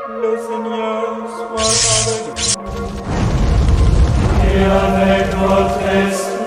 Le Seigneur soit avec vous. Et avec votre esprit.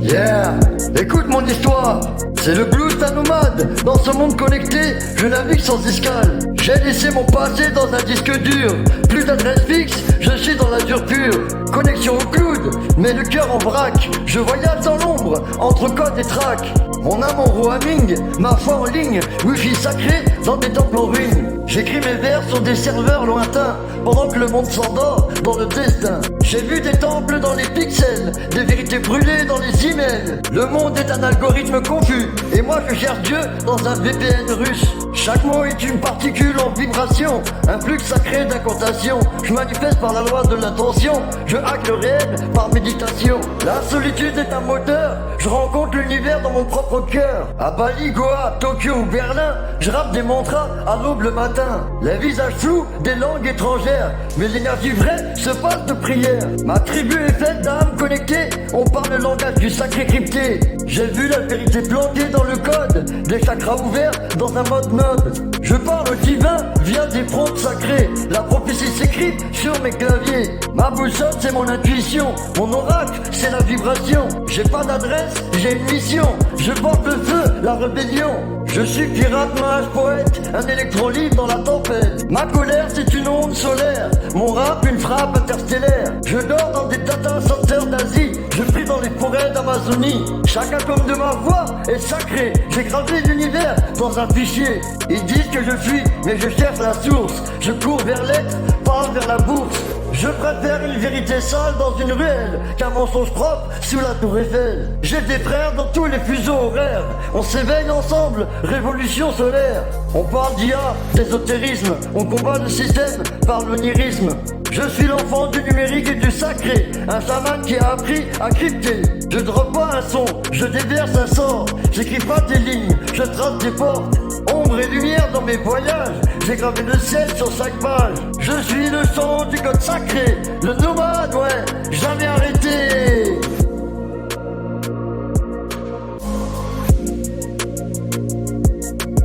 Yeah, écoute mon histoire. C'est le blues d'un nomade. Dans ce monde connecté, je navigue sans escale. J'ai laissé mon passé dans un disque dur. Plus d'adresse fixe, je suis dans la dure pure. Connexion au cloud, mais le cœur en vrac. Je voyage dans l'ombre, entre code et track. Mon âme en roaming, ma foi en ligne. Wifi sacré dans des temples en ruine. J'écris mes vers sur des serveurs lointains, pendant que le monde s'endort dans le destin. J'ai vu des temples dans les pixels, des vérités brûlées dans les emails. Le monde est un algorithme confus, et moi je cherche Dieu dans un VPN russe. Chaque mot est une particule en vibration, un flux sacré d'incantation. Je manifeste par la loi de l'intention, je hack le réel par méditation. La solitude est un moteur, je rencontre l'univers dans mon propre cœur. À Bali, Goa, Tokyo ou Berlin, je rappe des mantras à l'aube le matin. Les visages flous, des langues étrangères, mais l'énergie vraie se passe de prière. Ma tribu est faite d'âmes connectées, on parle le langage du sacré crypté. J'ai vu la vérité planquée dans le code, des chakras ouverts dans un mode node. Je parle au divin via des prompts sacrés, la prophétie s'écrit sur mes claviers. Ma boussole c'est mon intuition, mon oracle c'est la vibration. J'ai pas d'adresse, j'ai une mission, je porte le feu, la rébellion. Je suis pirate, mage, poète, un électron libre dans la tempête. Ma colère c'est une onde solaire, mon rap une frappe interstellaire. Je dors dans des data centers d'Asie, je prie dans les forêts d'Amazonie. Chacun comme de ma voix est sacré, j'ai gravé l'univers dans un fichier. Ils disent que je fuis, mais je cherche la source. Je cours vers l'être, pas vers la bourse. Je préfère une vérité sale dans une ruelle qu'un mensonge propre sous la tour Eiffel. J'ai des frères dans tous les fuseaux horaires, on s'éveille ensemble, révolution solaire. On parle d'IA, d'ésotérisme, on combat le système par l'onirisme. Je suis l'enfant du numérique et du sacré, un chaman qui a appris à crypter. Je drop pas un son, je déverse un sort. J'écris pas des lignes, je trace des portes. Ombre et lumière dans mes voyages, j'ai gravé le ciel sur chaque page. Je suis le son du code sacré, le nomade, ouais, jamais arrêté.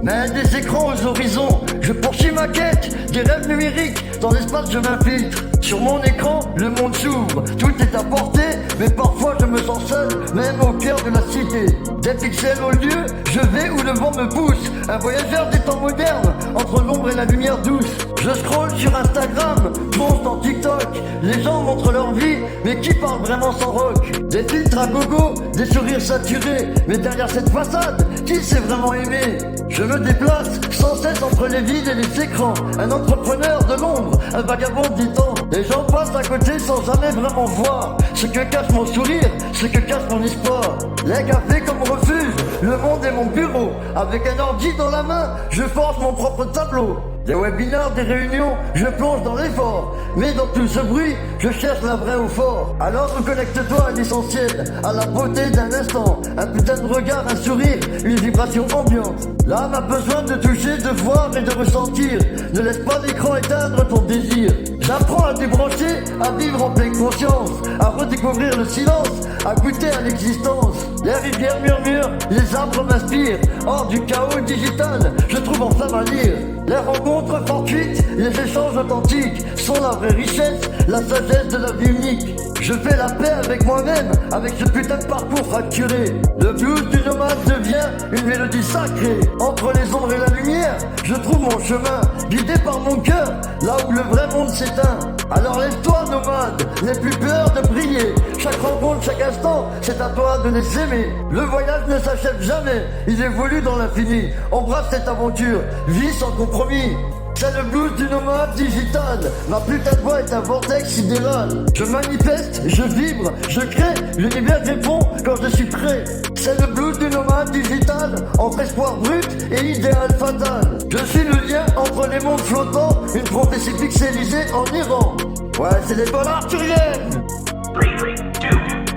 Mais des écrans aux horizons, je poursuis ma quête, des rêves numériques, dans l'espace je m'infiltre. Sur mon écran, le monde s'ouvre, tout est à portée, mais parfois je me sens seul, même au cœur de la cité. Des pixels au lieu, je vais où le vent me pousse, un voyageur des temps modernes, entre l'ombre et la lumière douce. Je scrolle sur Instagram, plonge dans TikTok, les gens montrent leur vie, mais qui parle vraiment sans rock? Des filtres à gogo, des sourires saturés, mais derrière cette façade, qui s'est vraiment aimé? Je me déplace sans cesse entre les vides et les écrans, un entrepreneur de l'ombre, un vagabond du temps. Les gens passent à côté sans jamais vraiment voir ce que cache mon sourire, ce que cache mon espoir. Les cafés comme refuge, le monde est mon bureau. Avec un ordi dans la main, je forge mon propre tableau. Des webinaires, des réunions, je plonge dans l'effort. Mais dans tout ce bruit, je cherche la vraie au fort. Alors reconnecte-toi à l'essentiel, à la beauté d'un instant. Un putain de regard, un sourire, une vibration ambiante. L'âme a besoin de toucher, de voir et de ressentir. Ne laisse pas l'écran éteindre ton désir. J'apprends à débrancher, à vivre en pleine conscience, à redécouvrir le silence, à goûter à l'existence. Les rivières murmurent, les arbres m'inspirent. Hors du chaos digital, je trouve enfin ma lire. Les rencontres fortuites, les échanges authentiques sont la vraie richesse, la sagesse de la vie unique. Je fais la paix avec moi-même, avec ce putain de parcours fracturé. Le blues du nomade devient une mélodie sacrée. Entre les ombres et la lumière, je trouve mon chemin, guidé par mon cœur, là où le vrai monde s'éteint. Alors lève-toi nomade, n'aie plus peur de briller. Chaque rencontre, chaque instant, c'est à toi de les aimer. Le voyage ne s'achève jamais, il évolue dans l'infini. Embrasse cette aventure, vis sans compromis. C'est le blues du nomade digital. Ma putain de voix est un vortex idéal. Je manifeste, je vibre, je crée. L'univers répond quand je suis prêt. C'est le blues du nomade digital, entre espoir brut et idéal fatal. Je suis le lien entre les mondes flottants, une prophétie pixelisée en Iran. Ouais, c'est l'école arthurienne.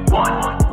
3, 2, 1